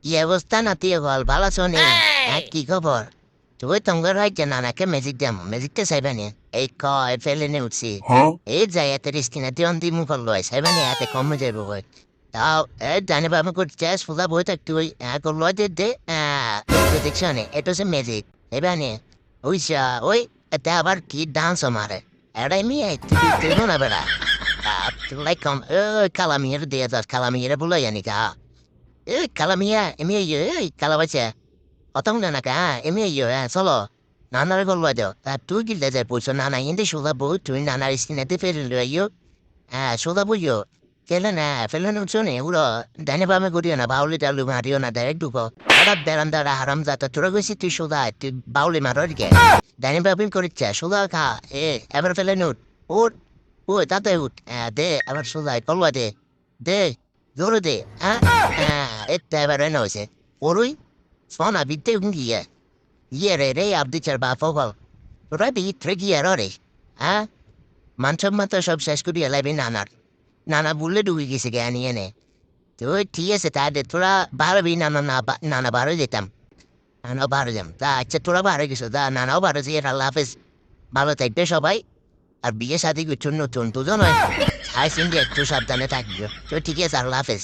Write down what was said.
কি অবস্থা নাতি বল ভালো শোনে কি খবর তুই তোমার হয়েছে নানাকে ম্যাজিক দাম ম্যাজিকটা চাইবানি এই কয় ফেলে নে উঠছি এই যাই এত রিস্কি না তুই অন্তি মুখ লয় চাইবানি এতে কমে যাবো কই তাও এই জানি বাবা করছে সোজা বই থাকতে ওই লয় দে দেখছেন এটা হচ্ছে ম্যাজিক এবারে ওইসা ওই এতে আবার কি ডান্স মারে এটাই মেয়ে তুই না বেড়া লাইক কম কালামিয়ের দিয়ে যাস কালামিয়ের বলে জানি কা kalamia emia yo kalabacha otong na ka emia yo solo nana ko lo do ta tu gi le de puso nana inde shula bo tu nana isine te fer lo yo shula bo yo kela na fela no chone uro dane ba me gori na bauli ta lu mario na direct du ko ada beranda ra haram za ta tura go si tu shula tu bauli maro ge dane ba bin kori cha shula ka ever fela no o ta te ut de ever shula ko lo de Duro de, ette veren hose. Oruy, sonra bitti ungiye. Yere re abdiçer ba fogol. Rabi tregi erore. Mançam mata সব শেষ করিয়া লাইবে নানার নানা বললে ডুবে গেছে জ্ঞানী এনে তো ঠিক আছে তাদের তোরা বাড়বি নানা বারো যেতাম নানাও বারো যেতাম তা আচ্ছা তোরা বারো গেছো তা নানাও বারো যে আল্লাহ হাফেজ ভালো থাকবে সবাই আর বিয়ে সাথে কিছু নতুন দুজন হয় হাই সিন্দি একটু সাবধানে থাকবে তো ঠিক আছে আল্লাহ হাফেজ